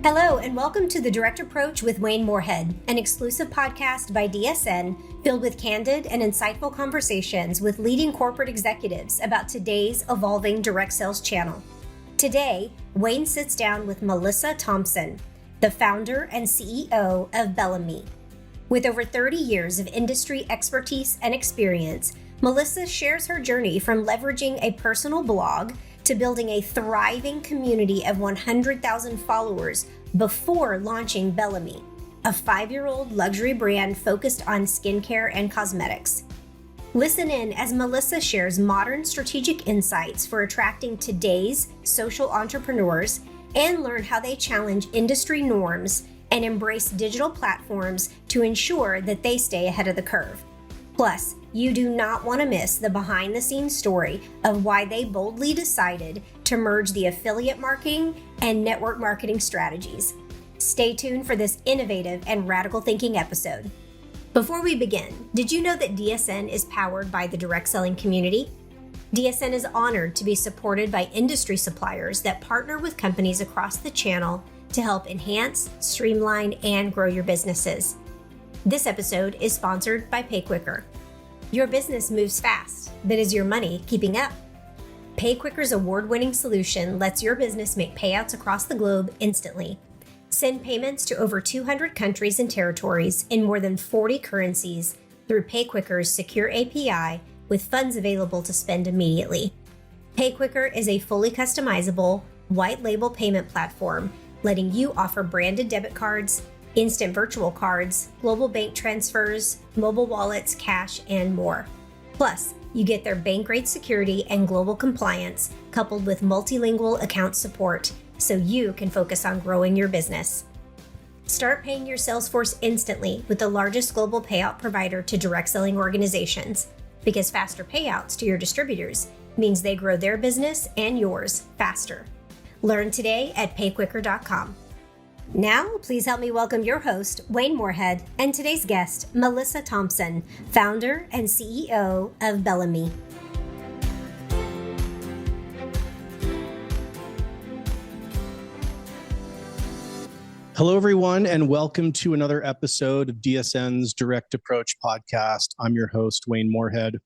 Hello, and welcome to The Direct Approach with Wayne Moorehead, an exclusive podcast by DSN filled with candid and insightful conversations with leading corporate executives about today's evolving direct sales channel. Today, Wayne sits down with Melissa Thompson, the founder and CEO of Bellame. With over 30 years of industry expertise and experience, Melissa shares her journey from leveraging a personal blog to building a thriving community of 100,000 followers before launching Bellame, a 5-year-old luxury brand focused on skincare and cosmetics. Listen in as Melissa shares modern strategic insights for attracting today's social entrepreneurs and learn how they challenge industry norms and embrace digital platforms to ensure that they stay ahead of the curve. Plus, you do not want to miss the behind-the-scenes story of why they boldly decided to merge the affiliate marketing and network marketing strategies. Stay tuned for this innovative and radical thinking episode. Before we begin, did you know that DSN is powered by the direct selling community? DSN is honored to be supported by industry suppliers that partner with companies across the channel to help enhance, streamline, and grow your businesses. This episode is sponsored by PayQuicker. Your business moves fast, but is your money keeping up? PayQuicker's award-winning solution lets your business make payouts across the globe instantly. Send payments to over 200 countries and territories in more than 40 currencies through PayQuicker's secure API with funds available to spend immediately. PayQuicker is a fully customizable, white-label payment platform letting you offer branded debit cards, instant virtual cards, global bank transfers, mobile wallets, cash, and more. Plus, you get their bank-grade security and global compliance coupled with multilingual account support so you can focus on growing your business. Start paying your sales force instantly with the largest global payout provider to direct selling organizations, because faster payouts to your distributors means they grow their business and yours faster. Learn today at payquicker.com. Now, please help me welcome your host, Wayne Moorehead, and today's guest, Melissa Thompson, founder and CEO of Bellame. Hello, everyone, and welcome to another episode of DSN's Direct Approach podcast. I'm your host, Wayne Moorehead,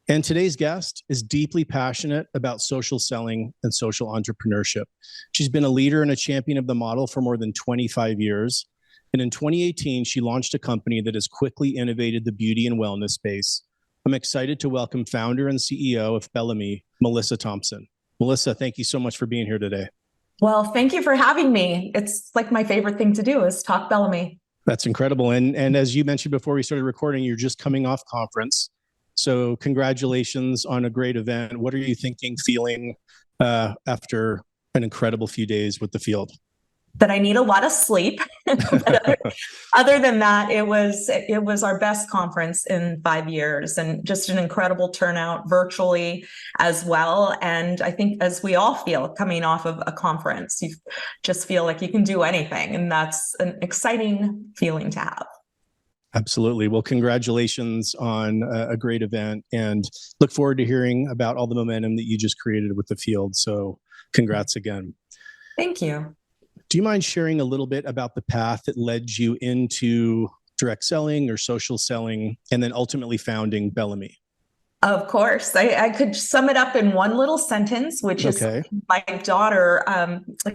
and today's guest is deeply passionate about social selling and social entrepreneurship. She's been a leader and a champion of the model for more than 25 years. And in 2018, she launched a company that has quickly innovated the beauty and wellness space. I'm excited to welcome founder and CEO of Bellame, Melissa Thompson. Melissa, thank you so much for being here today. Well, thank you for having me. It's like my favorite thing to do is talk Bellame. That's incredible. And as you mentioned before we started recording, you're just coming off conference. So congratulations on a great event. What are you thinking, feeling after an incredible few days with the field? That I need a lot of sleep. Other than that, it was our best conference in 5 years, and just an incredible turnout virtually as well. And I think, as we all feel coming off of a conference, you just feel like you can do anything, and that's an exciting feeling to have. Absolutely. Well, congratulations on a great event, and look forward to hearing about all the momentum that you just created with the field. So congrats again. Thank you. Do you mind sharing a little bit about the path that led you into direct selling or social selling, and then ultimately founding Bellame? Of course. I could sum it up in one little sentence, which is my daughter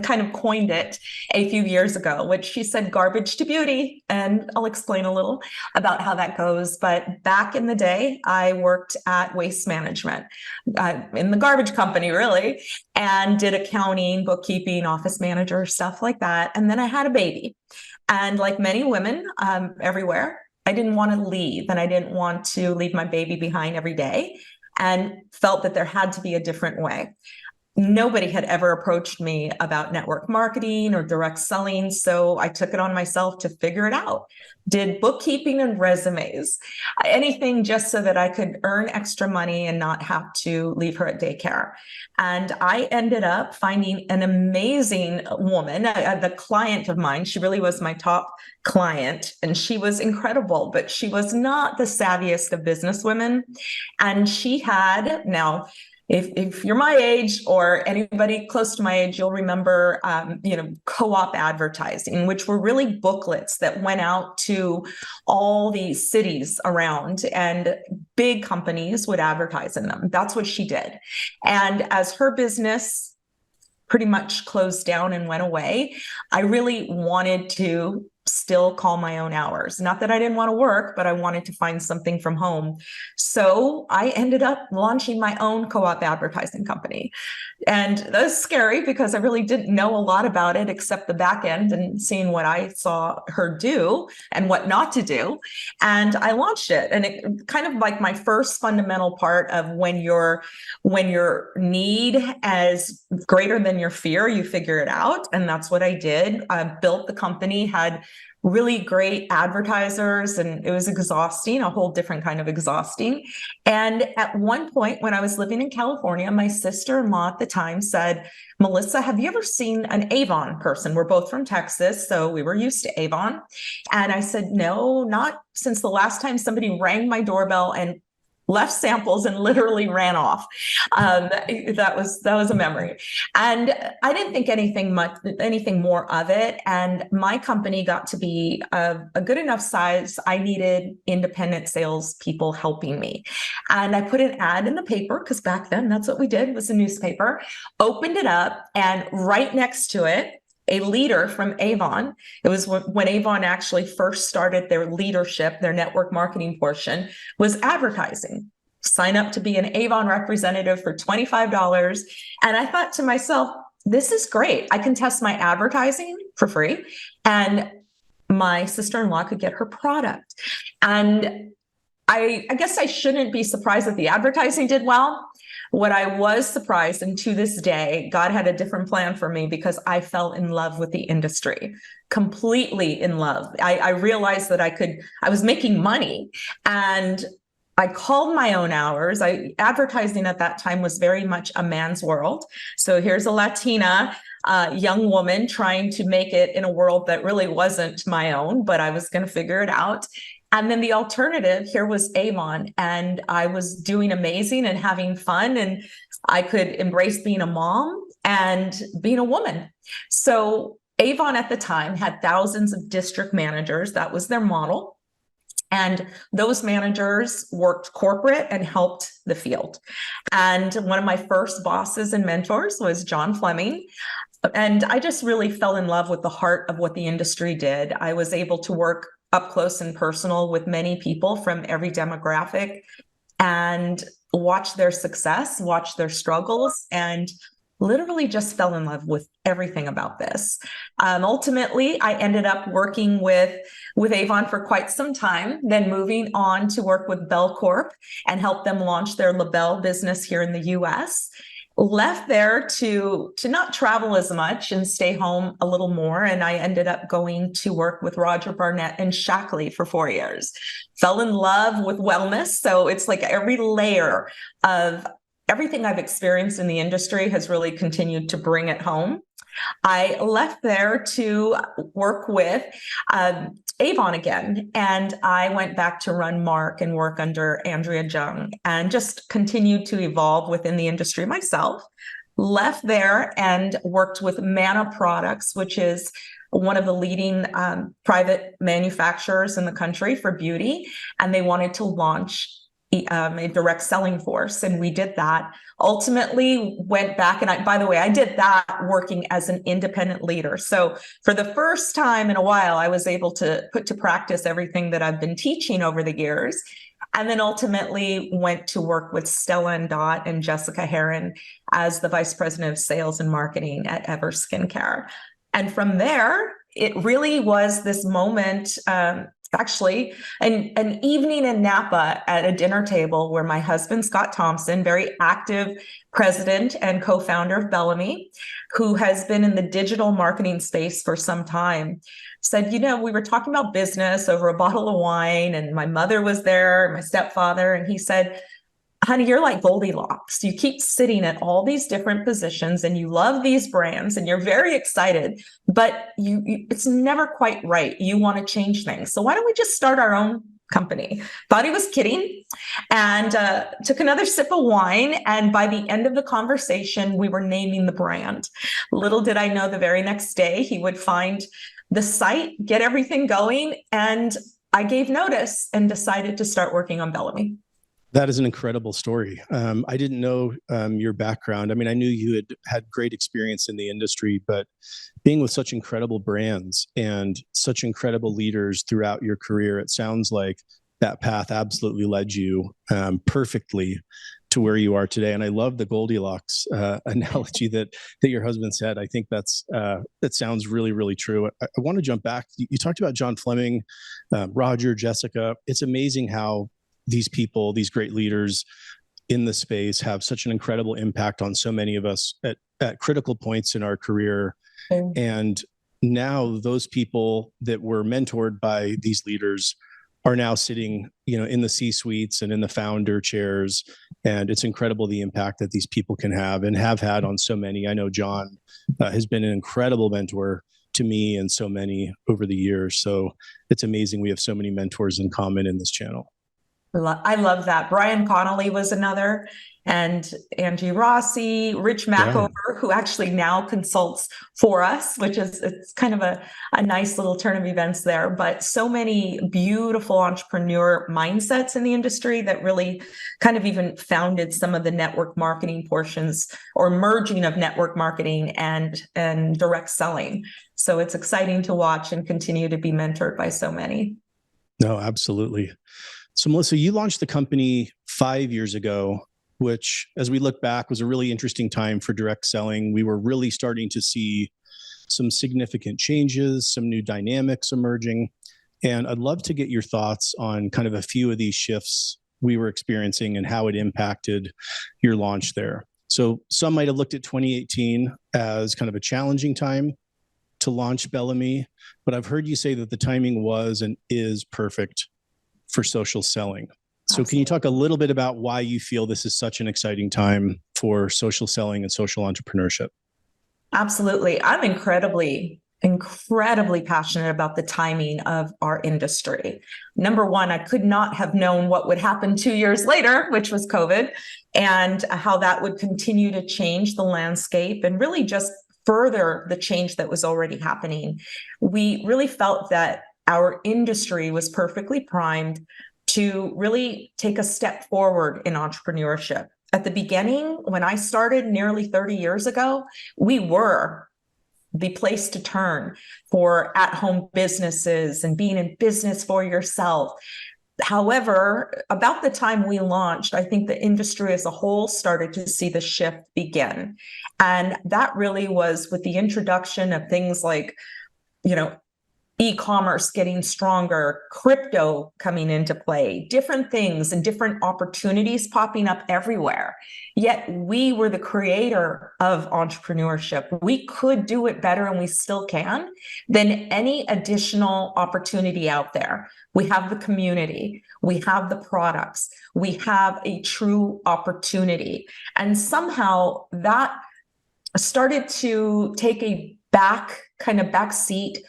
kind of coined it a few years ago, which she said, garbage to beauty. And I'll explain a little about how that goes. But back in the day, I worked at Waste Management in the garbage company, really, and did accounting, bookkeeping, office manager, stuff like that. And then I had a baby. And like many women everywhere, I didn't want to leave, and I didn't want to leave my baby behind every day, and felt that there had to be a different way. Nobody had ever approached me about network marketing or direct selling, so I took it on myself to figure it out. Did bookkeeping and resumes, anything just so that I could earn extra money and not have to leave her at daycare. And I ended up finding an amazing woman, the client of mine. She really was my top client, and she was incredible, but she was not the savviest of businesswomen. And she had, now, if you're my age or anybody close to my age, you'll remember, co-op advertising, which were really booklets that went out to all these cities around, and big companies would advertise in them. That's what she did. And as her business pretty much closed down and went away, I really wanted to still call my own hours. Not that I didn't want to work, but I wanted to find something from home. So I ended up launching my own co-op advertising company. And that was scary because I really didn't know a lot about it except the back end and seeing what I saw her do and what not to do. And I launched it. And it kind of like my first fundamental part of when your need is greater than your fear, you figure it out. And that's what I did. I built the company, had really great advertisers, and it was exhausting, a whole different kind of exhausting. And at one point when I was living in California, my sister-in-law at the time said, Melissa, have you ever seen an Avon person? We're both from Texas, so we were used to Avon. And I said, no, not since the last time somebody rang my doorbell and left samples and literally ran off. That was a memory. And I didn't think anything more of it. And my company got to be a good enough size. I needed independent sales people helping me. And I put an ad in the paper, because back then that's what we did, was a newspaper, opened it up, and right next to it, a leader from Avon. It was when Avon actually first started their leadership, their network marketing portion, was advertising. Sign up to be an Avon representative for $25. And I thought to myself, this is great. I can test my advertising for free, and my sister-in-law could get her product. And I guess I shouldn't be surprised that the advertising did well. What I was surprised, and to this day, God had a different plan for me, because I fell in love with the industry, completely in love. I realized that I was making money, and I called my own hours. Advertising at that time was very much a man's world. So here's a Latina young woman trying to make it in a world that really wasn't my own, but I was going to figure it out. And then the alternative here was Avon, and I was doing amazing and having fun, and I could embrace being a mom and being a woman. So Avon at the time had thousands of district managers. That was their model. And those managers worked corporate and helped the field. And one of my first bosses and mentors was John Fleming. And I just really fell in love with the heart of what the industry did. I was able to work up close and personal with many people from every demographic and watch their success, watch their struggles, and literally just fell in love with everything about this. Ultimately, I ended up working with Avon for quite some time, then moving on to work with Bell Corp and help them launch their LaBelle business here in the US. Left there to not travel as much and stay home a little more. And I ended up going to work with Roger Barnett and Shackley for 4 years. Fell in love with wellness. So it's like every layer of everything I've experienced in the industry has really continued to bring it home. I left there to work with Avon again, and I went back to run Mark and work under Andrea Jung, and just continued to evolve within the industry myself. Left there and worked with Manna Products, which is one of the leading private manufacturers in the country for beauty, and they wanted to launch a direct selling force. And we did that. Ultimately went back. And by the way, I did that working as an independent leader. So for the first time in a while, I was able to put to practice everything that I've been teaching over the years. And then ultimately went to work with Stella and Dot and Jessica Heron as the Vice President of Sales and Marketing at Ever Skincare. And from there, it really was this moment, actually, an evening in Napa at a dinner table where my husband, Scott Thompson, very active president and co-founder of Bellame, who has been in the digital marketing space for some time, said, we were talking about business over a bottle of wine, and my mother was there, my stepfather, and he said, honey, you're like Goldilocks. You keep sitting at all these different positions and you love these brands and you're very excited, but it's never quite right. You want to change things. So why don't we just start our own company. Thought he was kidding, and took another sip of wine. And by the end of the conversation, we were naming the brand. Little did I know the very next day he would find the site, get everything going. And I gave notice and decided to start working on Bellame. That is an incredible story. I didn't know your background. I mean, I knew you had great experience in the industry, but being with such incredible brands and such incredible leaders throughout your career, it sounds like that path absolutely led you perfectly to where you are today. And I love the Goldilocks analogy that your husband said. I think that sounds really, really true. I want to jump back. You talked about John Fleming, Roger, Jessica. It's amazing how these people, these great leaders in the space, have such an incredible impact on so many of us at critical points in our career. And now those people that were mentored by these leaders are now sitting, in the C-suites and in the founder chairs. And it's incredible the impact that these people can have and have had on so many. I know John has been an incredible mentor to me and so many over the years. So it's amazing we have so many mentors in common in this channel. I love that. Brian Connolly was another, and Angie Rossi, Rich Mackover, who actually now consults for us, it's kind of a nice little turn of events there. But so many beautiful entrepreneur mindsets in the industry that really kind of even founded some of the network marketing portions, or merging of network marketing and direct selling. So it's exciting to watch and continue to be mentored by so many. No, absolutely. So Melissa, you launched the company 5 years ago, which, as we look back, was a really interesting time for direct selling. We were really starting to see some significant changes, some new dynamics emerging. And I'd love to get your thoughts on kind of a few of these shifts we were experiencing and how it impacted your launch there. So some might have looked at 2018 as kind of a challenging time to launch Bellame, but I've heard you say that the timing was and is perfect for social selling. So Can you talk a little bit about why you feel this is such an exciting time for social selling and social entrepreneurship? Absolutely. I'm incredibly passionate about the timing of our industry. Number one, I could not have known what would happen 2 years later, which was COVID, and how that would continue to change the landscape and really just further the change that was already happening. We really felt that our industry was perfectly primed to really take a step forward in entrepreneurship. At the beginning, when I started nearly 30 years ago, we were the place to turn for at-home businesses and being in business for yourself. However, about the time we launched, I think the industry as a whole started to see the shift begin. And that really was with the introduction of things like, e-commerce getting stronger, crypto coming into play, different things and different opportunities popping up everywhere. Yet we were the creator of entrepreneurship. We could do it better, and we still can, than any additional opportunity out there. We have the community, we have the products, we have a true opportunity. And somehow that started to take a back seat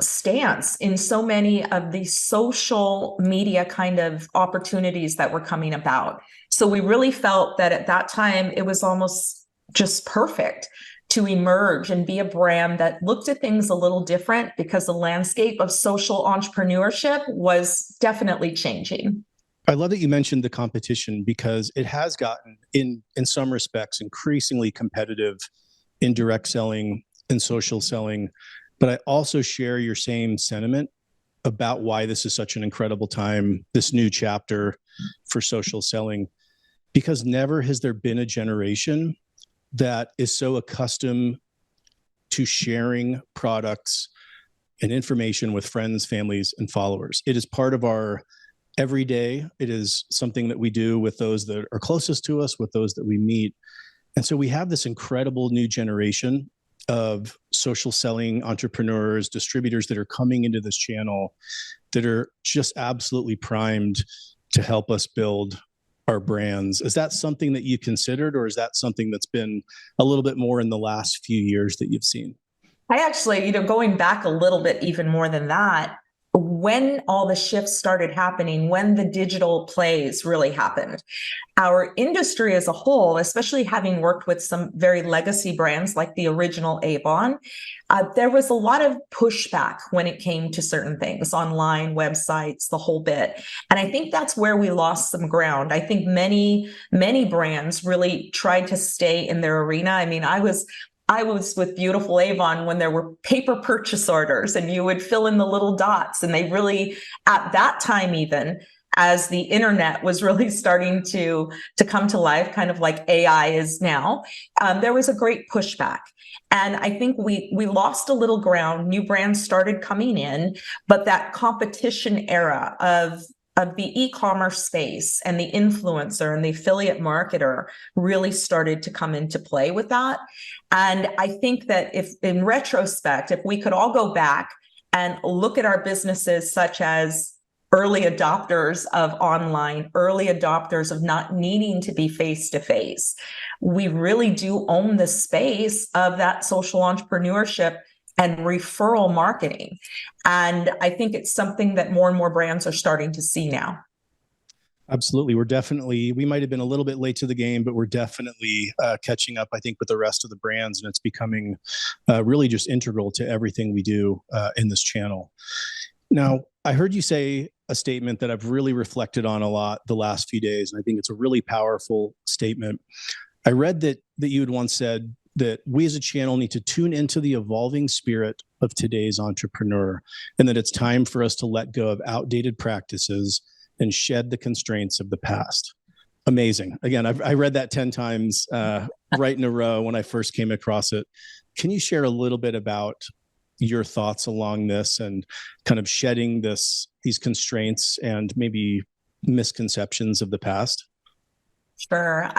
stance in so many of the social media kind of opportunities that were coming about. So we really felt that at that time, it was almost just perfect to emerge and be a brand that looked at things a little different, because the landscape of social entrepreneurship was definitely changing. I love that you mentioned the competition, because it has gotten, in some respects, increasingly competitive in direct selling and social selling. But I also share your same sentiment about why this is such an incredible time, this new chapter for social selling, because never has there been a generation that is so accustomed to sharing products and information with friends, families, and followers. It is part of our everyday. It is something that we do with those that are closest to us, with those that we meet. And so we have this incredible new generation of social selling entrepreneurs, distributors that are coming into this channel that are just absolutely primed to help us build our brands. Is that something that you considered, or is that something that's been a little bit more in the last few years that you've seen? I actually, going back a little bit even more than that, when all the shifts started happening, when the digital plays really happened, our industry as a whole, especially having worked with some very legacy brands like the original Avon, there was a lot of pushback when it came to certain things, online, websites, the whole bit. And I think that's where we lost some ground. I think many brands really tried to stay in their arena. I mean, I was with Beautiful Avon when there were paper purchase orders and you would fill in the little dots. And they really, at that time, even as the internet was really starting to come to life, kind of like AI is now, there was a great pushback. And I think we lost a little ground. New brands started coming in, but that competition era of the e-commerce space and the influencer and the affiliate marketer really started to come into play with that. And I think that if in retrospect, if we could all go back and look at our businesses such as early adopters of online, early adopters of not needing to be face-to-face, we really do own the space of that social entrepreneurship and referral marketing. And I think it's something that more and more brands are starting to see now. Absolutely. We might have been a little bit late to the game, but we're definitely catching up, I think, with the rest of the brands. And it's becoming really just integral to everything we do in this channel. Now, I heard you say a statement that I've really reflected on a lot the last few days. And I think it's a really powerful statement. I read that you had once said that we as a channel need to tune into the evolving spirit of today's entrepreneur, and that it's time for us to let go of outdated practices and shed the constraints of the past. Amazing. Again, I read that 10 times right in a row when I first came across it. Can you share a little bit about your thoughts along this and kind of shedding these constraints and maybe misconceptions of the past? Sure.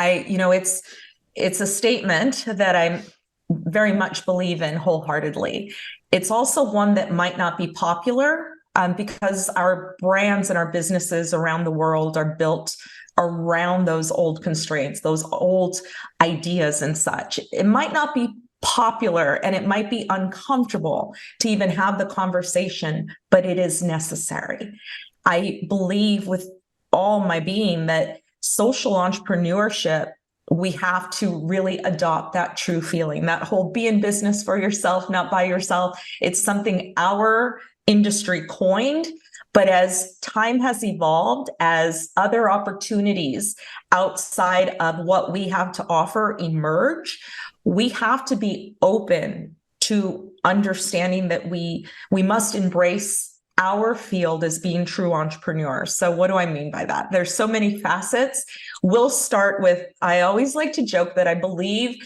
It's a statement that I very much believe in wholeheartedly. It's also one that might not be popular because our brands and our businesses around the world are built around those old constraints, those old ideas and such. It might not be popular and it might be uncomfortable to even have the conversation, but it is necessary. I believe with all my being that social entrepreneurship, we have to really adopt that true feeling, that whole be in business for yourself, not by yourself. It's something our industry coined, but as time has evolved, as other opportunities outside of what we have to offer emerge, we have to be open to understanding that we must embrace our field as being true entrepreneurs. So what do I mean by that? There's so many facets. We'll start with, I always like to joke that I believe,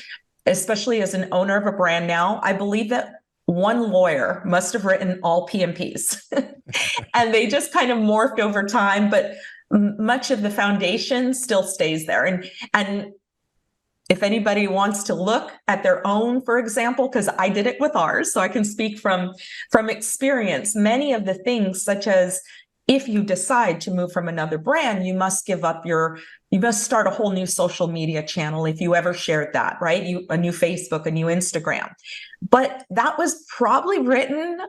especially as an owner of a brand now, I believe that one lawyer must have written all PMPs and they just kind of morphed over time, but much of the foundation still stays there. And if anybody wants to look at their own, for example, because I did it with ours, so I can speak from experience, many of the things such as if you decide to move from another brand, you must start a whole new social media channel if you ever shared that, right? A new Facebook, a new Instagram. But that was probably written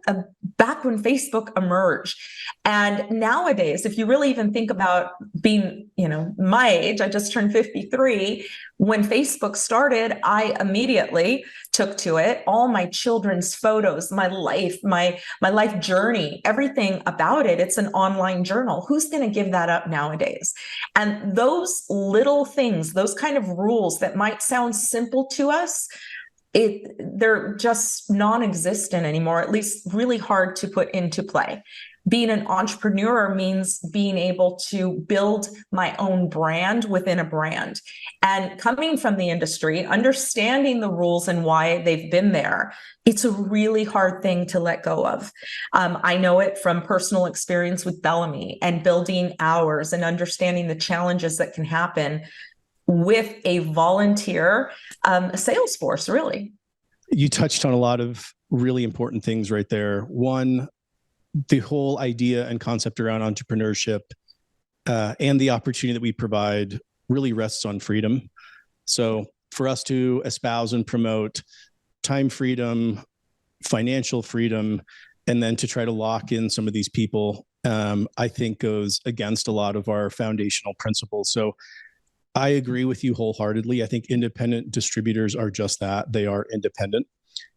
back when Facebook emerged. And nowadays, if you really even think about being, my age, I just turned 53. When Facebook started, I immediately took to it all my children's photos, my life, my life journey, everything about it. It's an online journal. Who's going to give that up nowadays? And those little things, those kind of rules that might sound simple to us, they're just non-existent anymore, at least really hard to put into play. Being an entrepreneur means being able to build my own brand within a brand. And coming from the industry, understanding the rules and why they've been there, it's a really hard thing to let go of. I know it from personal experience with Bellame and building hours and understanding the challenges that can happen with a volunteer sales force, really. You touched on a lot of really important things right there. One, the whole idea and concept around entrepreneurship and the opportunity that we provide really rests on freedom. So for us to espouse and promote time freedom, financial freedom, and then to try to lock in some of these people, I think goes against a lot of our foundational principles. So I agree with you wholeheartedly. I think independent distributors are just that. They are independent.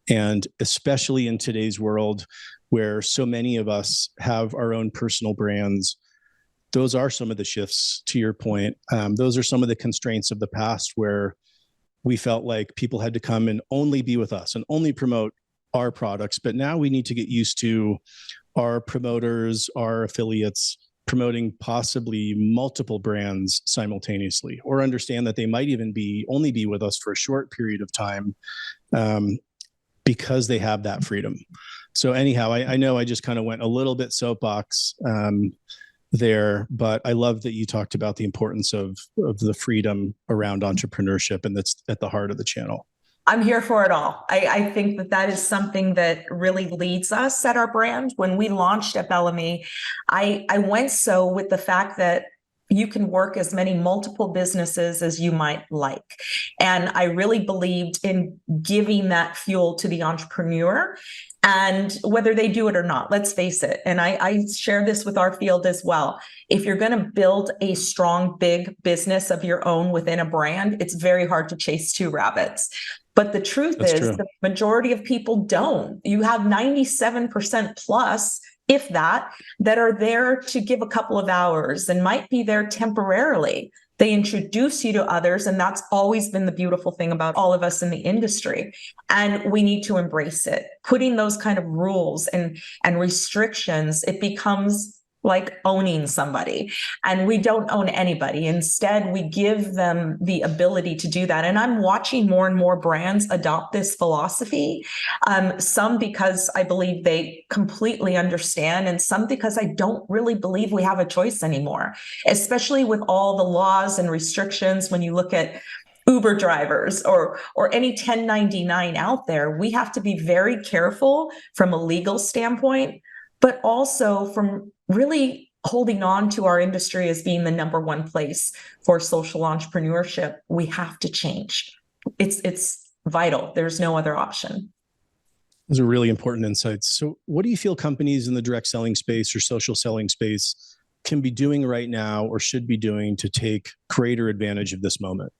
And especially in today's world where so many of us have our own personal brands, those are some of the shifts, to your point. Those are some of the constraints of the past where we felt like people had to come and only be with us and only promote our products. But now we need to get used to our promoters, our affiliates promoting possibly multiple brands simultaneously, or understand that they might even only be with us for a short period of time, because they have that freedom. So anyhow, I know I just kind of went a little bit soapbox there, but I love that you talked about the importance of the freedom around entrepreneurship, and that's at the heart of the channel. I'm here for it all. I think that is something that really leads us at our brand. When we launched at Bellame, I went so with the fact that you can work as many multiple businesses as you might like. And I really believed in giving that fuel to the entrepreneur, and whether they do it or not, let's face it. And I share this with our field as well. If you're going to build a strong, big business of your own within a brand, it's very hard to chase two rabbits. But the truth is, the majority of people don't. You have 97% plus, if that are there to give a couple of hours and might be there temporarily. They introduce you to others, and that's always been the beautiful thing about all of us in the industry. And we need to embrace it. Putting those kind of rules and restrictions, it becomes like owning somebody, and we don't own anybody. Instead, we give them the ability to do that. And I'm watching more and more brands adopt this philosophy. Some because I believe they completely understand, and some because I don't really believe we have a choice anymore, especially with all the laws and restrictions. When you look at Uber drivers or any 1099 out there, we have to be very careful from a legal standpoint, but also from really holding on to our industry as being the number one place for social entrepreneurship. We have to change. It's vital. There's no other option. Those are really important insights. So what do you feel companies in the direct selling space or social selling space can be doing right now or should be doing to take greater advantage of this moment?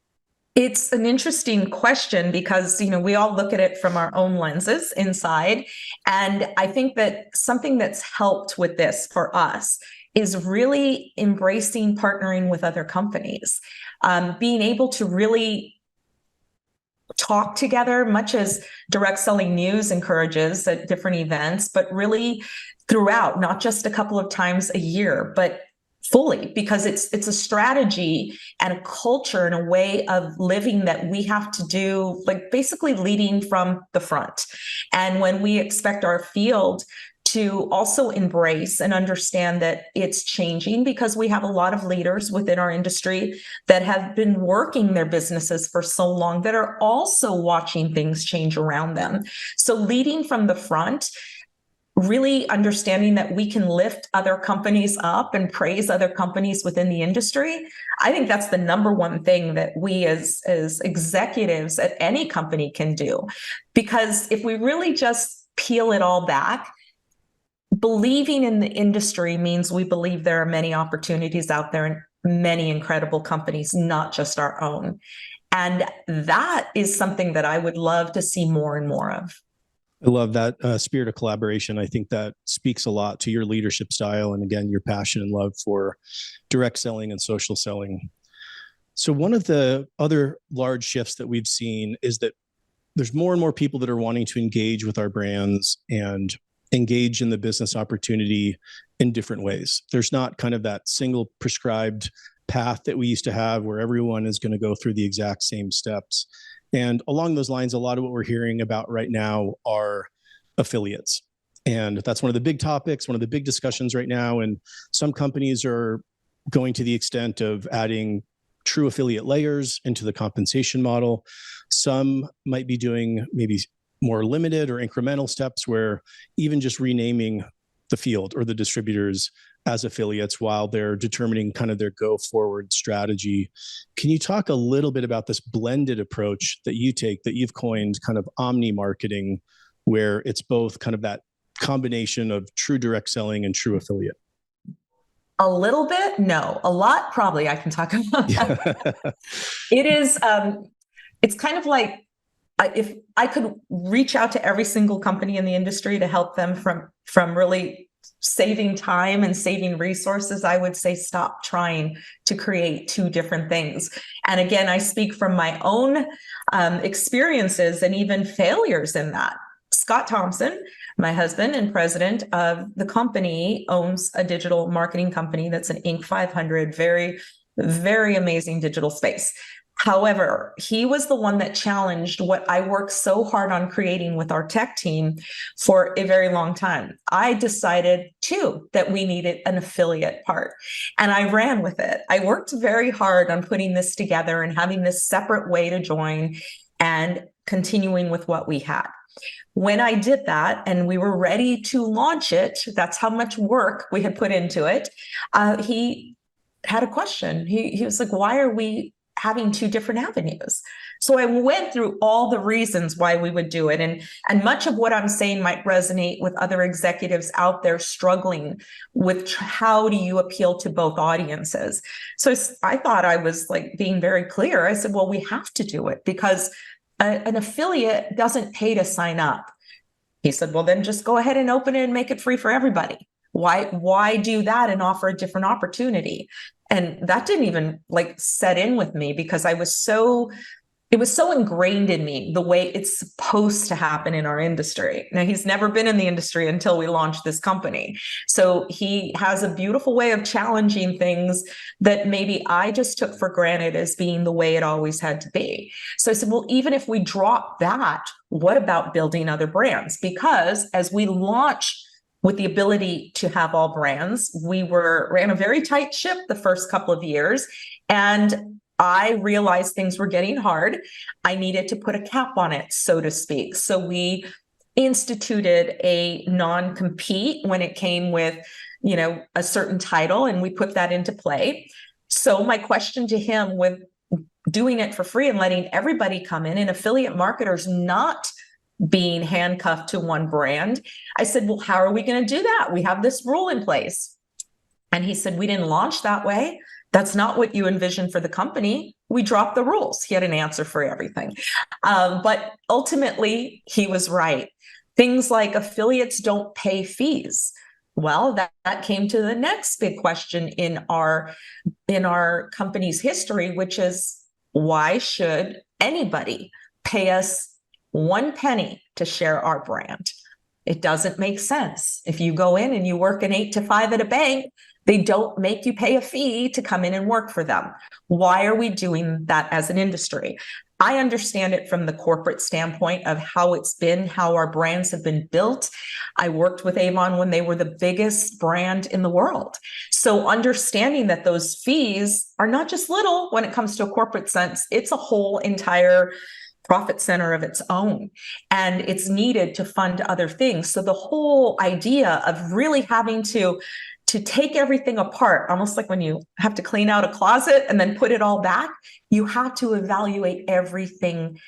It's an interesting question because, we all look at it from our own lenses inside. And I think that something that's helped with this for us is really embracing partnering with other companies, being able to really talk together, much as direct selling news encourages at different events, but really throughout, not just a couple of times a year, but fully, because it's a strategy and a culture and a way of living that we have to do, like basically leading from the front. And when we expect our field to also embrace and understand that it's changing, because we have a lot of leaders within our industry that have been working their businesses for so long that are also watching things change around them. So leading from the front, really understanding that we can lift other companies up and praise other companies within the industry. I think that's the number one thing that we as executives at any company can do. Because if we really just peel it all back, believing in the industry means we believe there are many opportunities out there and many incredible companies, not just our own. And that is something that I would love to see more and more of. I love that spirit of collaboration. I think that speaks a lot to your leadership style. And again, your passion and love for direct selling and social selling. So one of the other large shifts that we've seen is that there's more and more people that are wanting to engage with our brands and engage in the business opportunity in different ways. There's not kind of that single prescribed path that we used to have where everyone is going to go through the exact same steps. And along those lines, a lot of what we're hearing about right now are affiliates. And that's one of the big topics, one of the big discussions right now. And some companies are going to the extent of adding true affiliate layers into the compensation model. Some might be doing maybe more limited or incremental steps where even just renaming the field or the distributors as affiliates while they're determining kind of their go forward strategy. Can you talk a little bit about this blended approach that you take, that you've coined kind of omni marketing, where it's both kind of that combination of true direct selling and true affiliate? A little bit, no. A lot, probably. I can talk about that. It is. It's kind of like if I could reach out to every single company in the industry to help them from really saving time and saving resources, I would say stop trying to create two different things. And again, I speak from my own experiences and even failures in that. Scott Thompson, my husband and president of the company, owns a digital marketing company that's an Inc. 500, very, very amazing digital space. However, he was the one that challenged what I worked so hard on creating with our tech team for a very long time. I decided too that we needed an affiliate part, and I ran with it. I worked very hard on putting this together and having this separate way to join and continuing with what we had. When I did that and we were ready to launch it, that's how much work we had put into it. He had a question. He was like, why are we having two different avenues? So I went through all the reasons why we would do it. And much of what I'm saying might resonate with other executives out there struggling with how do you appeal to both audiences. So I thought I was like being very clear. I said, well, we have to do it because an affiliate doesn't pay to sign up. He said, well, then just go ahead and open it and make it free for everybody. Why do that and offer a different opportunity? And that didn't even like set in with me because it was so ingrained in me the way it's supposed to happen in our industry. Now, he's never been in the industry until we launched this company. So he has a beautiful way of challenging things that maybe I just took for granted as being the way it always had to be. So I said, well, even if we drop that, what about building other brands? Because as we launch with the ability to have all brands, we ran a very tight ship the first couple of years. And I realized things were getting hard. I needed to put a cap on it, so to speak. So we instituted a non-compete when it came with, a certain title, and we put that into play. So my question to him with doing it for free and letting everybody come in and affiliate marketers not being handcuffed to one brand, I said, well, how are we going to do that? We have this rule in place. And he said, we didn't launch that way. That's not what you envisioned for the company. We dropped the rules. He had an answer for everything. But ultimately, he was right. Things like affiliates don't pay fees. Well, that came to the next big question in our company's history, which is, why should anybody pay us 1 penny to share our brand? It doesn't make sense. If you go in and you work an 8 to 5 at a bank, they don't make you pay a fee to come in and work for them. Why are we doing that as an industry? I understand it from the corporate standpoint of how it's been, how our brands have been built. I worked with Avon when they were the biggest brand in the world. So understanding that those fees are not just little when it comes to a corporate sense, it's a whole entire profit center of its own, and it's needed to fund other things. So the whole idea of really having to take everything apart, almost like when you have to clean out a closet and then put it all back, you have to evaluate everything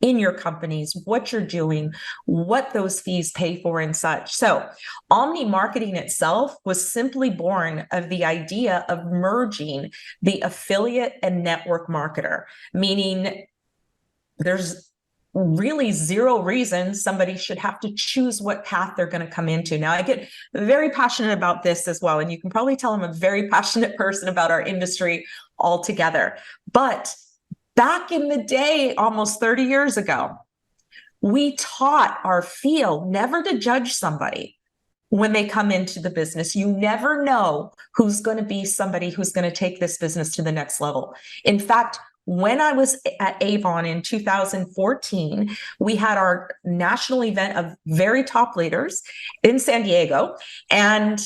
in your companies, what you're doing, what those fees pay for and such. So Omni Marketing itself was simply born of the idea of merging the affiliate and network marketer, meaning there's really zero reason somebody should have to choose what path they're going to come into. Now, I get very passionate about this as well, and you can probably tell I'm a very passionate person about our industry altogether. But back in the day, almost 30 years ago, we taught our field never to judge somebody when they come into the business. You never know who's going to be somebody who's going to take this business to the next level. In fact, when I was at Avon in 2014, we had our national event of very top leaders in San Diego. And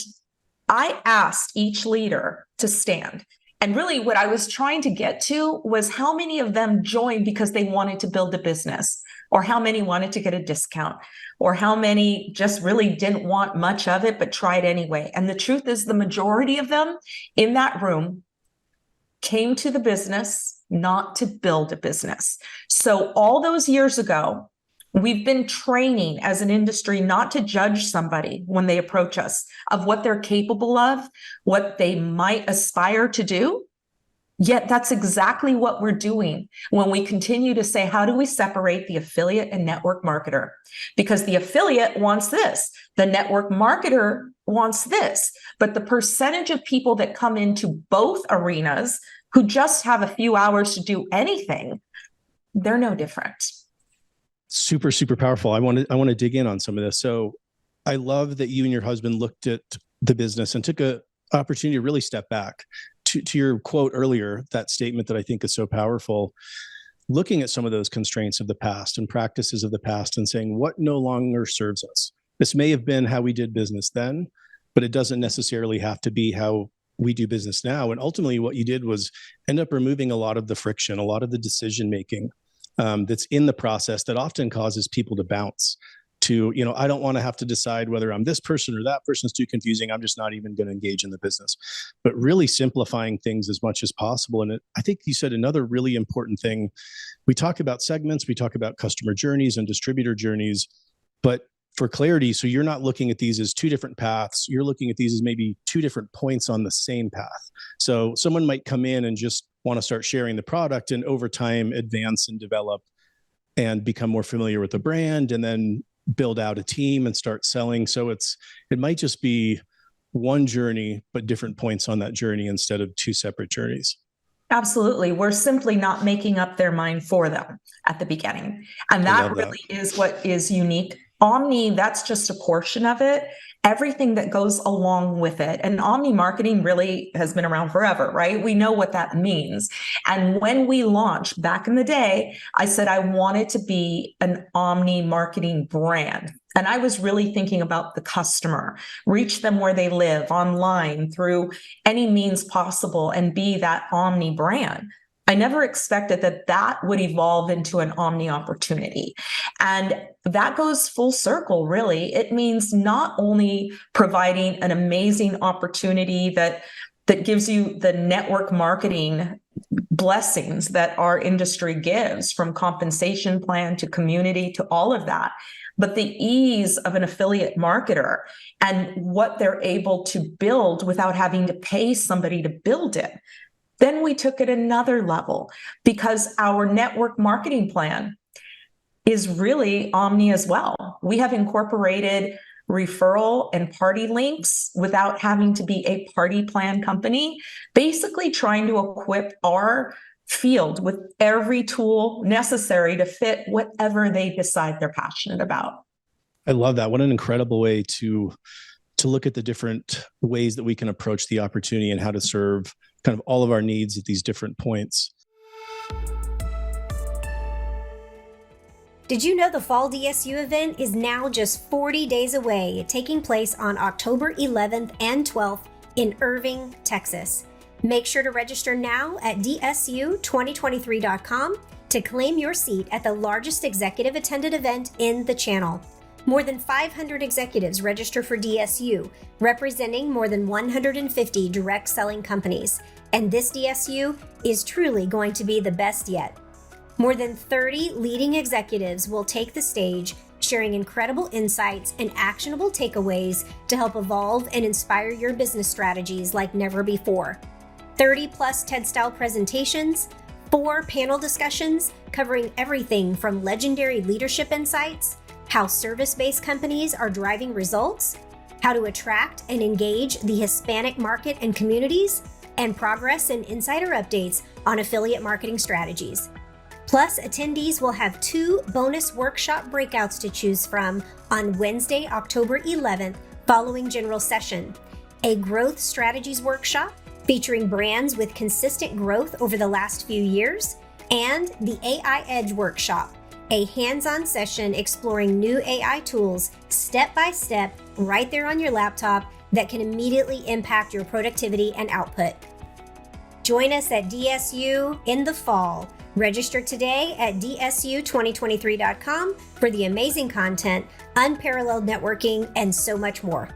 I asked each leader to stand. And really what I was trying to get to was how many of them joined because they wanted to build a business, or how many wanted to get a discount, or how many just really didn't want much of it, but tried anyway. And the truth is the majority of them in that room came to the business not to build a business. So all those years ago, We've been training as an industry not to judge somebody when they approach us of what they're capable of, what they might aspire to do. Yet that's exactly what we're doing when we continue to say, how do we separate the affiliate and network marketer? Because the affiliate wants this, the network marketer wants this, but the percentage of people that come into both arenas who just have a few hours to do anything, they're no different. Super, super powerful. I want to dig in on some of this. So I love that you and your husband looked at the business and took an opportunity to really step back. To your quote earlier, that statement that I think is so powerful, looking at some of those constraints of the past and practices of the past and saying what no longer serves us. This may have been how we did business then, but it doesn't necessarily have to be how we do business now. And ultimately what you did was end up removing a lot of the friction, a lot of the decision-making that's in the process that often causes people to bounce to, I don't want to have to decide whether I'm this person or that person's too confusing. I'm just not even going to engage in the business, but really simplifying things as much as possible. And I think you said another really important thing. We talk about segments, we talk about customer journeys and distributor journeys, but for clarity, so you're not looking at these as two different paths. You're looking at these as maybe two different points on the same path. So someone might come in and just want to start sharing the product and over time advance and develop and become more familiar with the brand and then build out a team and start selling. So it might just be one journey, but different points on that journey instead of two separate journeys. Absolutely. We're simply not making up their mind for them at the beginning. And that really is what is unique. Omni, that's just a portion of it. Everything that goes along with it. And omni marketing really has been around forever, right? We know what that means. And when we launched back in the day, I said I wanted to be an omni marketing brand. And I was really thinking about the customer, reach them where they live online through any means possible and be that omni brand. I never expected that would evolve into an omni opportunity. And that goes full circle, really. It means not only providing an amazing opportunity that gives you the network marketing blessings that our industry gives, from compensation plan to community to all of that, but the ease of an affiliate marketer and what they're able to build without having to pay somebody to build it. Then we took it another level because our network marketing plan is really omni as well. We have incorporated referral and party links without having to be a party plan company, basically trying to equip our field with every tool necessary to fit whatever they decide they're passionate about. I love that. What an incredible way to look at the different ways that we can approach the opportunity and how to serve kind of all of our needs at these different points. Did you know the Fall DSU event is now just 40 days away, taking place on October 11th and 12th in Irving, Texas? Make sure to register now at dsu2023.com to claim your seat at the largest executive attended event in the channel. More than 500 executives register for DSU, representing more than 150 direct selling companies. And this DSU is truly going to be the best yet. More than 30 leading executives will take the stage, sharing incredible insights and actionable takeaways to help evolve and inspire your business strategies like never before. 30 plus TED-style presentations, 4 panel discussions covering everything from legendary leadership insights, how service-based companies are driving results, how to attract and engage the Hispanic market and communities, and progress and insider updates on affiliate marketing strategies. Plus, attendees will have 2 bonus workshop breakouts to choose from on Wednesday, October 11th, following general session. A growth strategies workshop featuring brands with consistent growth over the last few years, and the AI Edge workshop, a hands-on session exploring new AI tools step by step right there on your laptop that can immediately impact your productivity and output. Join us at DSU in the fall. Register today at dsu2023.com for the amazing content, unparalleled networking, and so much more.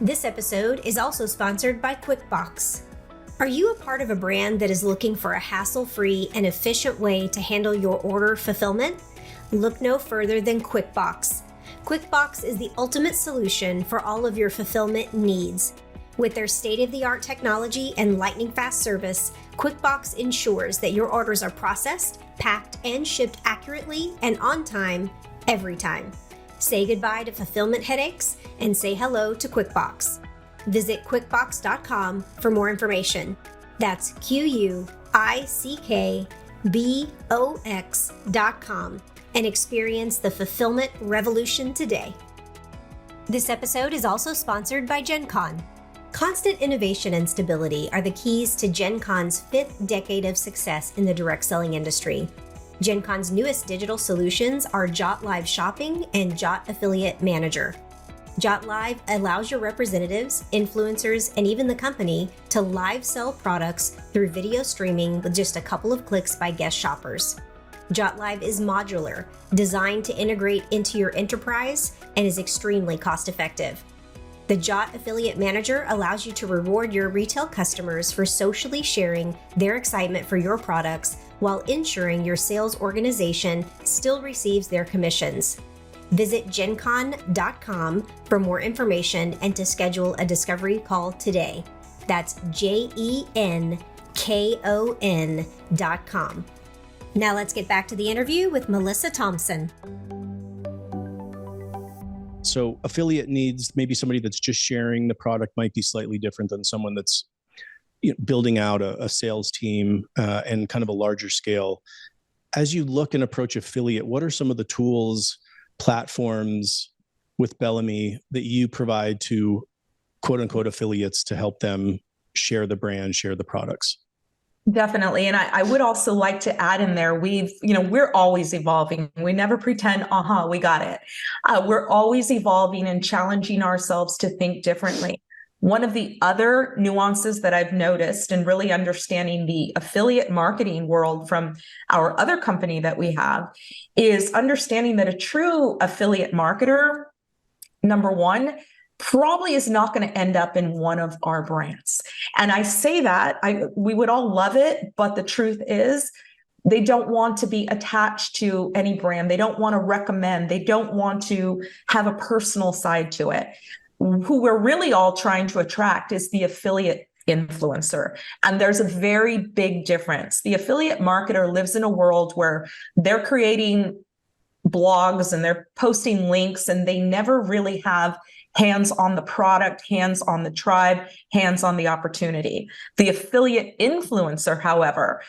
This episode is also sponsored by QuickBox. Are you a part of a brand that is looking for a hassle-free and efficient way to handle your order fulfillment? Look no further than QuickBox. QuickBox is the ultimate solution for all of your fulfillment needs. With their state-of-the-art technology and lightning-fast service, QuickBox ensures that your orders are processed, packed, and shipped accurately and on time, every time. Say goodbye to fulfillment headaches and say hello to QuickBox. Visit quickbox.com for more information. That's QUICKBOX.com and experience the fulfillment revolution today. This episode is also sponsored by Gen Con. Constant innovation and stability are the keys to Gen Con's 5th decade of success in the direct selling industry. Gen Con's newest digital solutions are Jot Live Shopping and Jot Affiliate Manager. Jot Live allows your representatives, influencers, and even the company to live sell products through video streaming with just a couple of clicks by guest shoppers. Jot Live is modular, designed to integrate into your enterprise, and is extremely cost-effective. The Jot Affiliate Manager allows you to reward your retail customers for socially sharing their excitement for your products while ensuring your sales organization still receives their commissions. Visit gencon.com for more information and to schedule a discovery call today. That's JENKON.com. Now let's get back to the interview with Melissa Thompson. So affiliate needs, maybe somebody that's just sharing the product might be slightly different than someone that's building out a sales team and kind of a larger scale. As you look and approach affiliate, what are some of the tools, platforms with Bellame that you provide to quote unquote affiliates to help them share the brand, share the products? Definitely. And I would also like to add in there, we're always evolving. We never pretend, we got it. We're always evolving and challenging ourselves to think differently. One of the other nuances that I've noticed in really understanding the affiliate marketing world from our other company that we have is understanding that a true affiliate marketer, number one, probably is not going to end up in one of our brands. And I say that, we would all love it, but the truth is they don't want to be attached to any brand. They don't want to recommend. They don't want to have a personal side to it. Who we're really all trying to attract is the affiliate influencer. And there's a very big difference. The affiliate marketer lives in a world where they're creating blogs and they're posting links and they never really have hands on the product, hands on the tribe, hands on the opportunity. The affiliate influencer, however,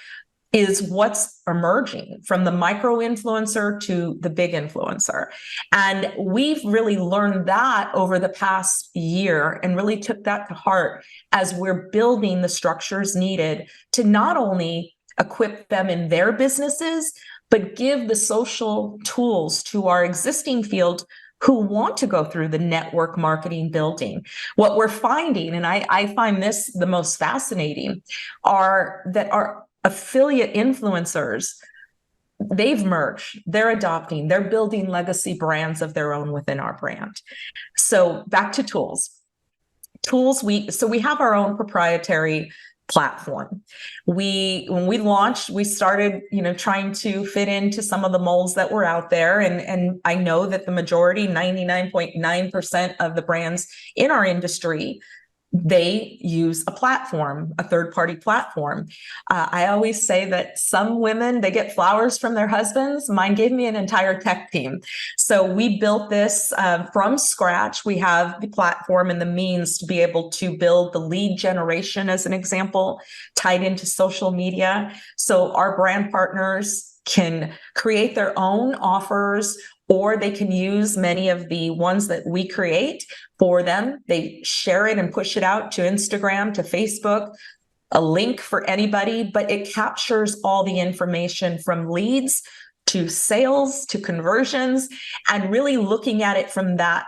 is what's emerging from the micro influencer to the big influencer. And we've really learned that over the past year and really took that to heart as we're building the structures needed to not only equip them in their businesses, but give the social tools to our existing field who want to go through the network marketing building. What we're finding, and I find this the most fascinating, are that our affiliate influencers, they've merged, they're adopting, they're building legacy brands of their own within our brand. So back to tools. We have our own proprietary platform. When we launched, we started, trying to fit into some of the molds that were out there. And I know that the majority, 99.9% of the brands in our industry, they use a platform, a third-party platform. I always say that some women, they get flowers from their husbands. Mine gave me an entire tech team. So we built this from scratch. We have the platform and the means to be able to build the lead generation, as an example, tied into social media. So our brand partners can create their own offers, or they can use many of the ones that we create for them. They share it and push it out to Instagram, to Facebook, a link for anybody, but it captures all the information from leads to sales to conversions, and really looking at it from that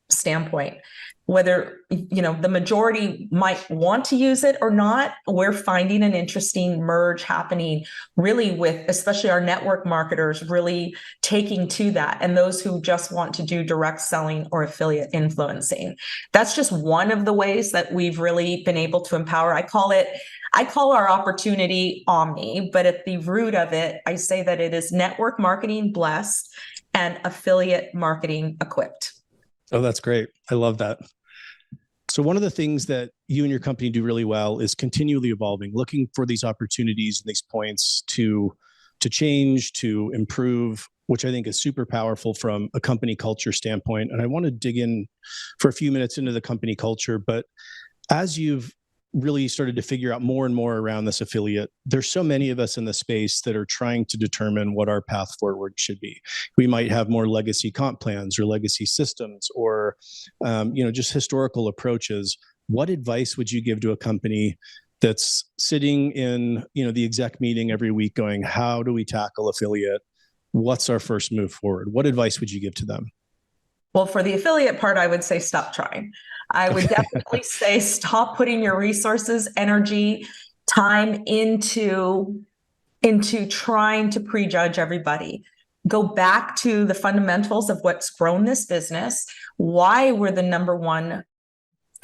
standpoint. Whether, the majority might want to use it or not, we're finding an interesting merge happening really with, especially our network marketers, really taking to that, and those who just want to do direct selling or affiliate influencing. That's just one of the ways that we've really been able to empower. I call it I call our opportunity omni, but at the root of it, I say that it is network marketing blessed and affiliate marketing equipped. Oh, that's great. I love that. So one of the things that you and your company do really well is continually evolving, looking for these opportunities and these points to change, to improve, which I think is super powerful from a company culture standpoint. And I want to dig in for a few minutes into the company culture. But as you've really started to figure out more and more around this affiliate, there's so many of us in the space that are trying to determine what our path forward should be. We might have more legacy comp plans or legacy systems or, just historical approaches. What advice would you give to a company that's sitting in, the exec meeting every week going, how do we tackle affiliate? What's our first move forward? What advice would you give to them? Well, for the affiliate part, I would say stop trying. I would definitely say stop putting your resources, energy, time into trying to prejudge everybody. Go back to the fundamentals of what's grown this business, why we're the number one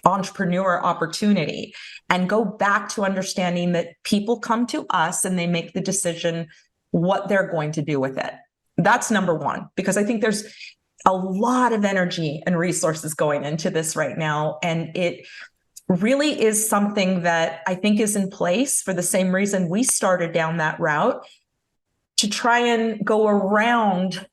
entrepreneur opportunity, and go back to understanding that people come to us and they make the decision what they're going to do with it. That's number one, because I think there's a lot of energy and resources going into this right now. And it really is something that I think is in place for the same reason we started down that route, to try and go around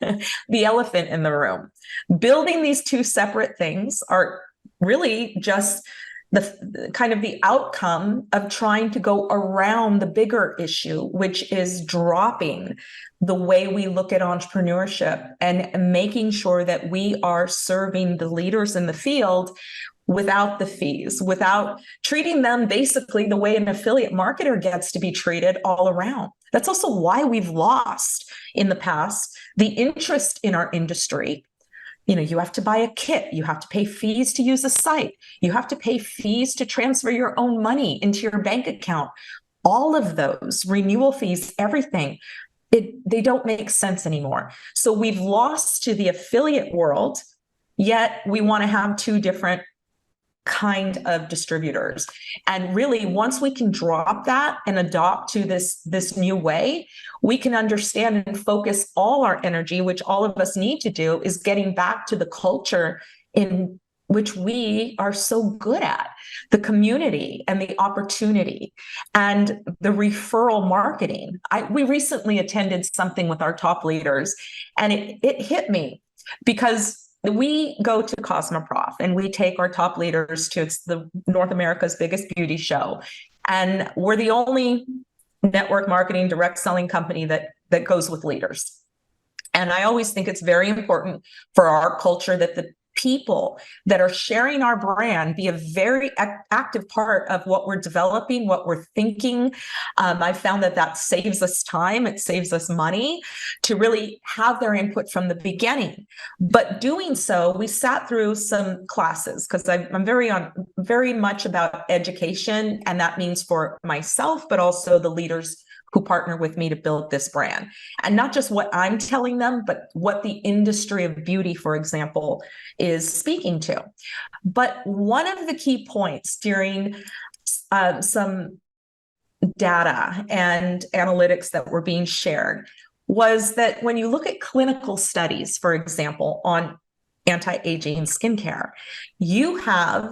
the elephant in the room. Building these two separate things are really just the kind of the outcome of trying to go around the bigger issue, which is dropping the way we look at entrepreneurship and making sure that we are serving the leaders in the field without the fees, without treating them basically the way an affiliate marketer gets to be treated all around. That's also why we've lost in the past the interest in our industry. You have to buy a kit, you have to pay fees to use a site, you have to pay fees to transfer your own money into your bank account. All of those renewal fees, everything, they don't make sense anymore. So we've lost to the affiliate world, yet we want to have two different kind of distributors. And really, once we can drop that and adopt to this new way, we can understand and focus all our energy, which all of us need to do, is getting back to the culture in which we are so good at, the community and the opportunity and the referral marketing. We recently attended something with our top leaders, and it hit me because we go to Cosmoprof and we take our top leaders to, it's the North America's biggest beauty show. And we're the only network marketing direct selling company that goes with leaders. And I always think it's very important for our culture that the people that are sharing our brand be a very active part of what we're developing, what we're thinking. I found that saves us time, it saves us money to really have their input from the beginning. But doing so, we sat through some classes because I'm very much about education, and that means for myself, but also the leaders who partner with me to build this brand. And not just what I'm telling them, but what the industry of beauty, for example, is speaking to. But one of the key points during some data and analytics that were being shared was that when you look at clinical studies, for example, on anti-aging skincare, you have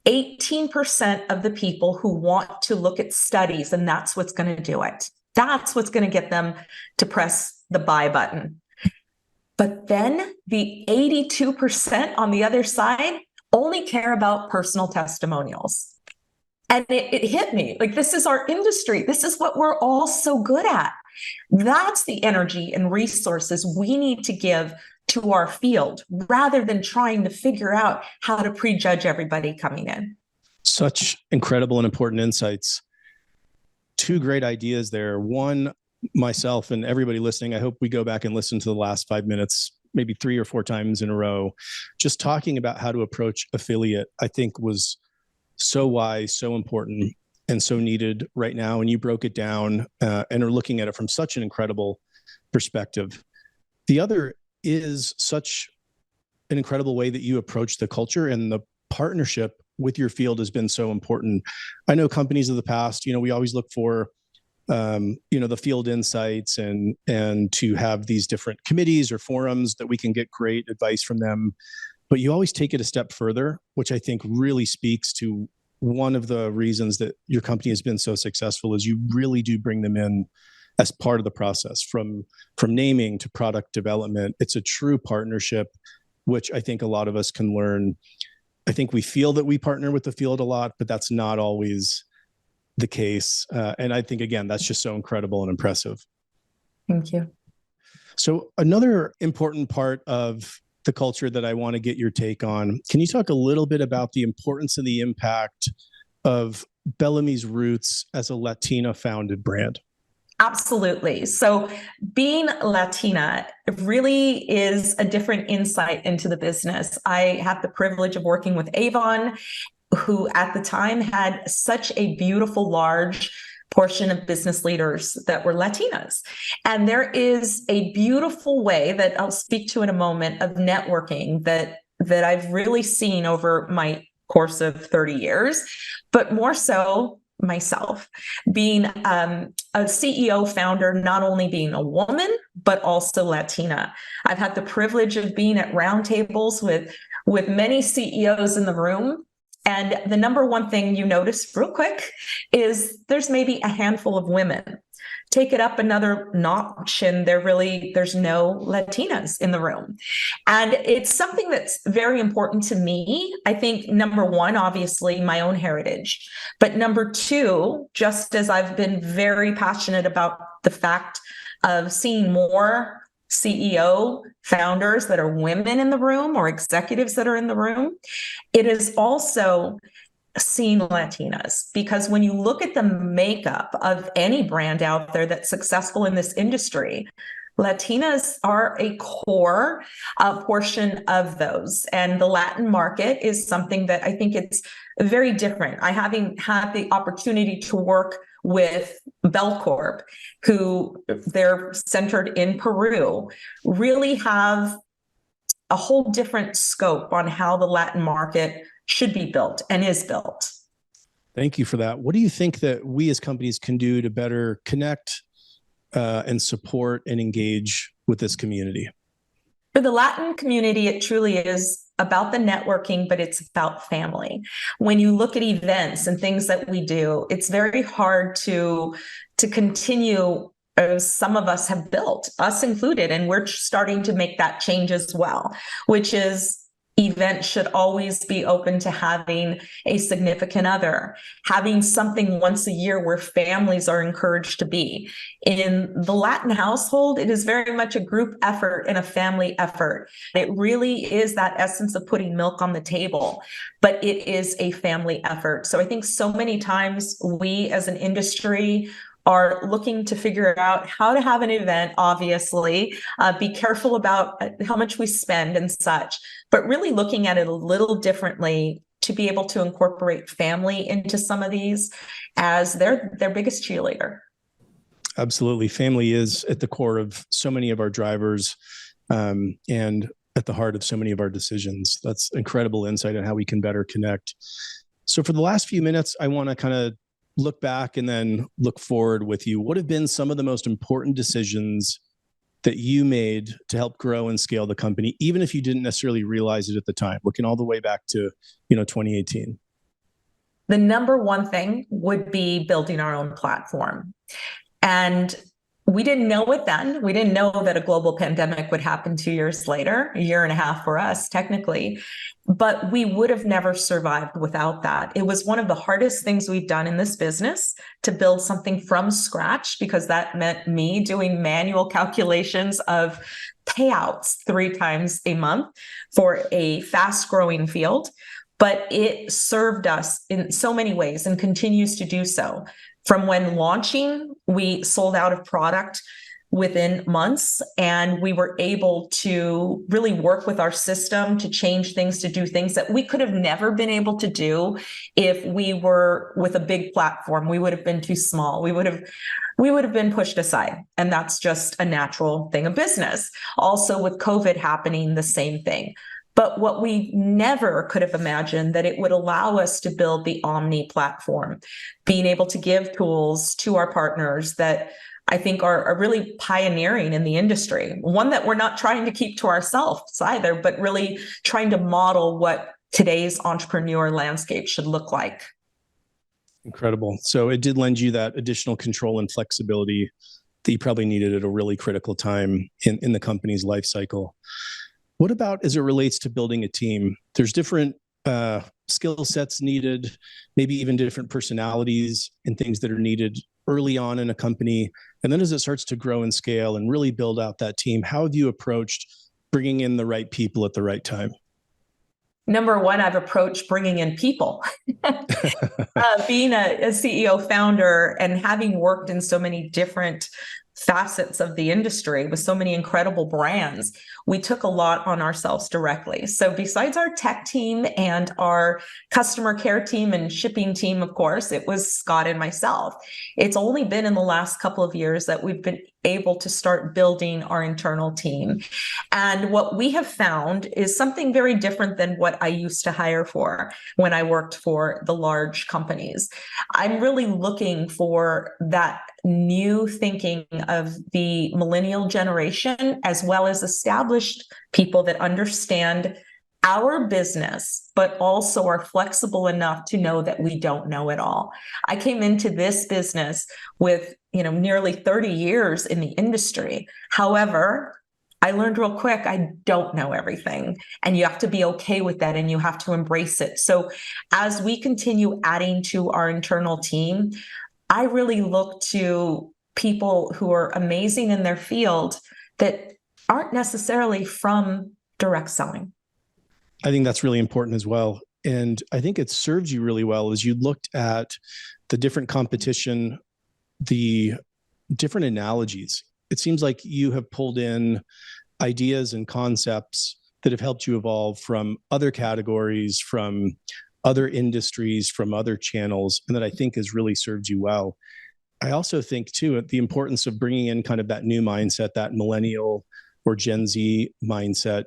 18% of the people who want to look at studies, and that's what's going to do it. That's what's going to get them to press the buy button. But then the 82% on the other side only care about personal testimonials. And it hit me, like, this is our industry. This is what we're all so good at. That's the energy and resources we need to give to our field rather than trying to figure out how to prejudge everybody coming in. Such incredible and important insights. Two great ideas there. One, myself and everybody listening, I hope we go back and listen to the last 5 minutes, maybe 3 or 4 times in a row. Just talking about how to approach affiliate, I think was so wise, so important, and so needed right now. And you broke it down and are looking at it from such an incredible perspective. The other is such an incredible way that you approach the culture and the partnership with your field has been so important. I know companies of the past, we always look for, the field insights and to have these different committees or forums that we can get great advice from them. But you always take it a step further, which I think really speaks to one of the reasons that your company has been so successful is you really do bring them in as part of the process from naming to product development. It's a true partnership, which I think a lot of us can learn. I think we feel that we partner with the field a lot, but that's not always the case. And I think, again, that's just so incredible and impressive. Thank you. So another important part of the culture that I want to get your take on, can you talk a little bit about the importance and the impact of Bellame's roots as a Latina founded brand? Absolutely. So being Latina really is a different insight into the business. I have the privilege of working with Avon, who at the time had such a beautiful, large portion of business leaders that were Latinas. And there is a beautiful way that I'll speak to in a moment of networking that I've really seen over my course of 30 years, but more so myself being a CEO founder, not only being a woman, but also Latina. I've had the privilege of being at roundtables with many CEOs in the room. And the number one thing you notice real quick is there's maybe a handful of women. Take it up another notch and there's no Latinas in the room. And it's something that's very important to me. I think number one, obviously my own heritage, but number two, just as I've been very passionate about the fact of seeing more CEO founders that are women in the room or executives that are in the room, it is also seeing Latinas, because when you look at the makeup of any brand out there that's successful in this industry, Latinas are a core portion of those. And the Latin market is something that I think it's very different. I having had the opportunity to work with Belcorp, who they're centered in Peru, really have a whole different scope on how the Latin market should be built and is built. Thank you for that. What do you think that we as companies can do to better connect and support and engage with this community? For the Latin community, it truly is about the networking, but it's about family. When you look at events and things that we do, it's very hard to continue as some of us have built, us included, and we're starting to make that change as well, which is events should always be open to having a significant other, having something once a year where families are encouraged to be. In the Latin household, it is very much a group effort and a family effort. It really is that essence of putting milk on the table, but it is a family effort. So I think so many times we as an industry are looking to figure out how to have an event, obviously, be careful about how much we spend and such, but really looking at it a little differently to be able to incorporate family into some of these as their biggest cheerleader. Absolutely. Family is at the core of so many of our drivers and at the heart of so many of our decisions. That's incredible insight on how we can better connect. So for the last few minutes, I want to kind of look back and then look forward with you. What have been some of the most important decisions that you made to help grow and scale the company, even if you didn't necessarily realize it at the time, looking all the way back to 2018? The number one thing would be building our own platform. And we didn't know it then. We didn't know that a global pandemic would happen 2 years later, a year and a half for us, technically. But we would have never survived without that. It was one of the hardest things we've done in this business to build something from scratch, because that meant me doing manual calculations of payouts 3 times a month for a fast-growing field. But it served us in so many ways and continues to do so. From when launching, we sold out of product within months, and we were able to really work with our system to change things, to do things that we could have never been able to do if we were with a big platform. We would have been too small. We would have been pushed aside. And that's just a natural thing of business. Also with COVID happening, the same thing. But what we never could have imagined, that it would allow us to build the Omni platform, being able to give tools to our partners that I think are really pioneering in the industry. One that we're not trying to keep to ourselves either, but really trying to model what today's entrepreneur landscape should look like. Incredible. So it did lend you that additional control and flexibility that you probably needed at a really critical time in the company's life cycle. What about as it relates to building a team? There's different skill sets needed, maybe even different personalities and things that are needed early on in a company. And then as it starts to grow and scale and really build out that team, how have you approached bringing in the right people at the right time? Number one, I've approached bringing in people. Being a CEO founder and having worked in so many different facets of the industry with so many incredible brands, we took a lot on ourselves directly. So besides our tech team and our customer care team and shipping team, of course, it was Scott and myself. It's only been in the last couple of years that we've been able to start building our internal team. And what we have found is something very different than what I used to hire for when I worked for the large companies. I'm really looking for that new thinking of the millennial generation, as well as established people that understand our business, but also are flexible enough to know that we don't know it all. I came into this business with, nearly 30 years in the industry. However, I learned real quick, I don't know everything, and you have to be okay with that and you have to embrace it. So as we continue adding to our internal team, I really look to people who are amazing in their field that aren't necessarily from direct selling. I think that's really important as well. And I think it serves you really well as you looked at the different competition, the different analogies. It seems like you have pulled in ideas and concepts that have helped you evolve from other categories, from other industries, from other channels, and that I think has really served you well. I also think too, the importance of bringing in kind of that new mindset, that millennial or Gen Z mindset,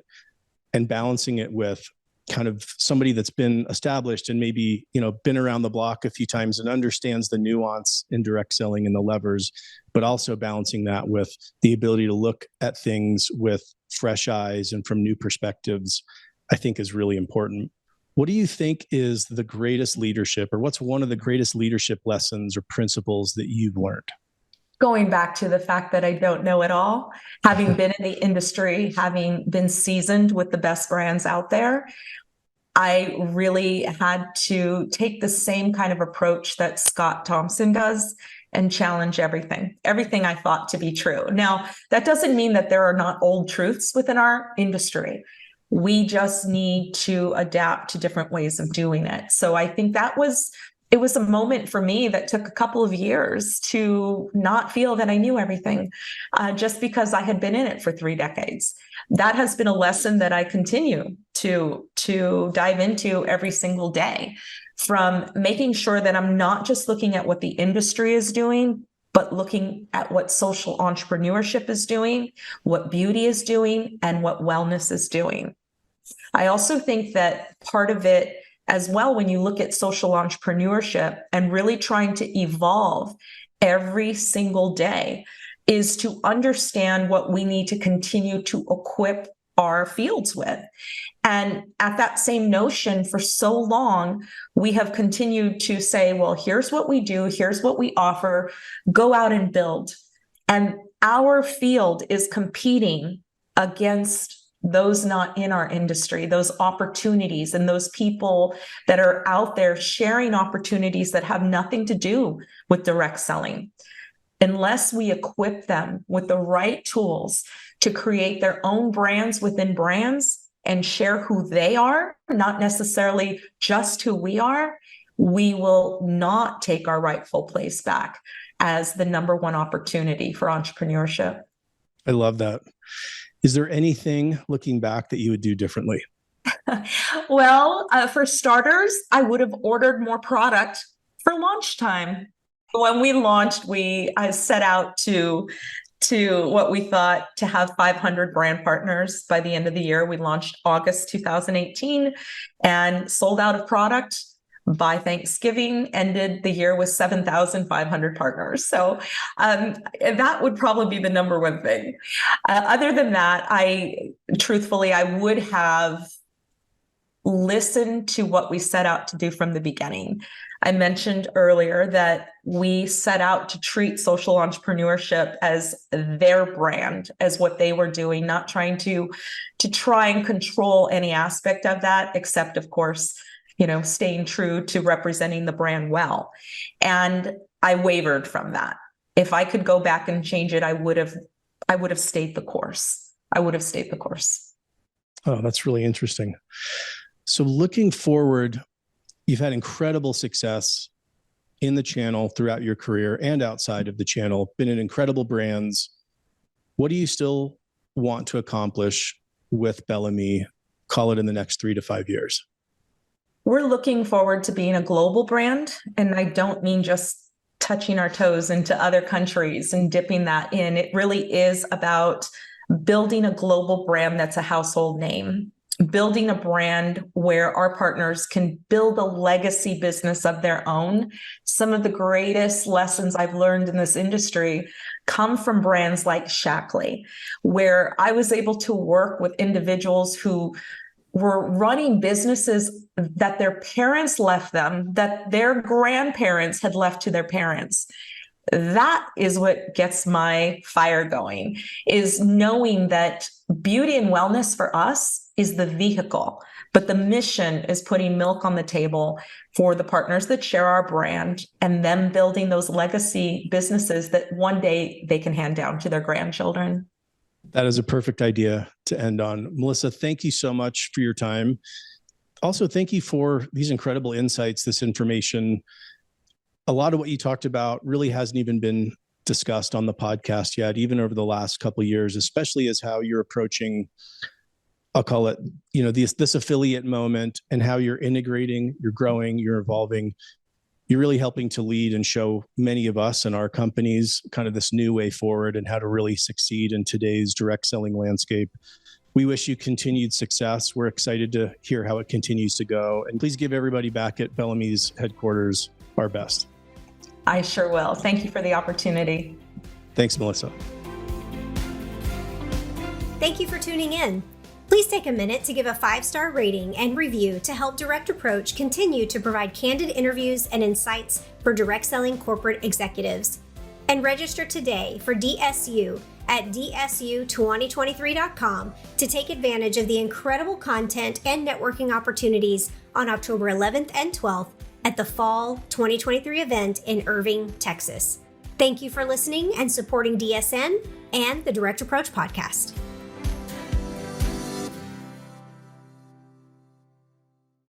and balancing it with kind of somebody that's been established and maybe, been around the block a few times and understands the nuance in direct selling and the levers, but also balancing that with the ability to look at things with fresh eyes and from new perspectives, I think is really important. What do you think is the greatest leadership, or what's one of the greatest leadership lessons or principles that you've learned? Going back to the fact that I don't know it all, having been in the industry, having been seasoned with the best brands out there, I really had to take the same kind of approach that Scott Thompson does and challenge everything I thought to be true. Now, that doesn't mean that there are not old truths within our industry. We just need to adapt to different ways of doing it. So I think it was a moment for me that took a couple of years to not feel that I knew everything, just because I had been in it for 3 decades. That has been a lesson that I continue to dive into every single day, from making sure that I'm not just looking at what the industry is doing, but looking at what social entrepreneurship is doing, what beauty is doing, and what wellness is doing. I also think that part of it as well, when you look at social entrepreneurship and really trying to evolve every single day, is to understand what we need to continue to equip our fields with. And at that same notion, for so long, we have continued to say, well, here's what we do, here's what we offer, go out and build. And our field is competing against those not in our industry, those opportunities and those people that are out there sharing opportunities that have nothing to do with direct selling. Unless we equip them with the right tools to create their own brands within brands and share who they are, not necessarily just who we are, we will not take our rightful place back as the number one opportunity for entrepreneurship. I love that. Is there anything looking back that you would do differently? Well, for starters, I would have ordered more product for launch time. When we launched, I set out to to what we thought to have 500 brand partners by the end of the year. We launched August 2018 and sold out of product by Thanksgiving, ended the year with 7,500 partners. So that would probably be the number one thing. Other than that, I would have listened to what we set out to do from the beginning. I mentioned earlier that we set out to treat social entrepreneurship as their brand, as what they were doing, not trying to try and control any aspect of that, except, of course, staying true to representing the brand well. And I wavered from that. If I could go back and change it, I would have stayed the course. Oh, that's really interesting. So looking forward, you've had incredible success in the channel throughout your career and outside of the channel, been in incredible brands. What do you still want to accomplish with Bellame, call it in the next 3 to 5 years? We're looking forward to being a global brand. And I don't mean just touching our toes into other countries and dipping that in. It really is about building a global brand that's a household name. Building a brand where our partners can build a legacy business of their own. Some of the greatest lessons I've learned in this industry come from brands like Shackley, where I was able to work with individuals who were running businesses that their parents left them, that their grandparents had left to their parents. That is what gets my fire going, is knowing that beauty and wellness for us is the vehicle, but the mission is putting milk on the table for the partners that share our brand and them building those legacy businesses that one day they can hand down to their grandchildren. That is a perfect idea to end on. Melissa, thank you so much for your time. Also, thank you for these incredible insights, this information. A lot of what you talked about really hasn't even been discussed on the podcast yet, even over the last couple of years, especially as how you're approaching, I'll call it, this affiliate moment and how you're integrating, you're growing, you're evolving. You're really helping to lead and show many of us and our companies kind of this new way forward and how to really succeed in today's direct selling landscape. We wish you continued success. We're excited to hear how it continues to go. And please give everybody back at Bellame's headquarters our best. I sure will. Thank you for the opportunity. Thanks, Melissa. Thank you for tuning in. Please take a minute to give a 5-star rating and review to help Direct Approach continue to provide candid interviews and insights for direct selling corporate executives. And register today for DSU at dsu2023.com to take advantage of the incredible content and networking opportunities on October 11th and 12th at the Fall 2023 event in Irving, Texas. Thank you for listening and supporting DSN and the Direct Approach podcast.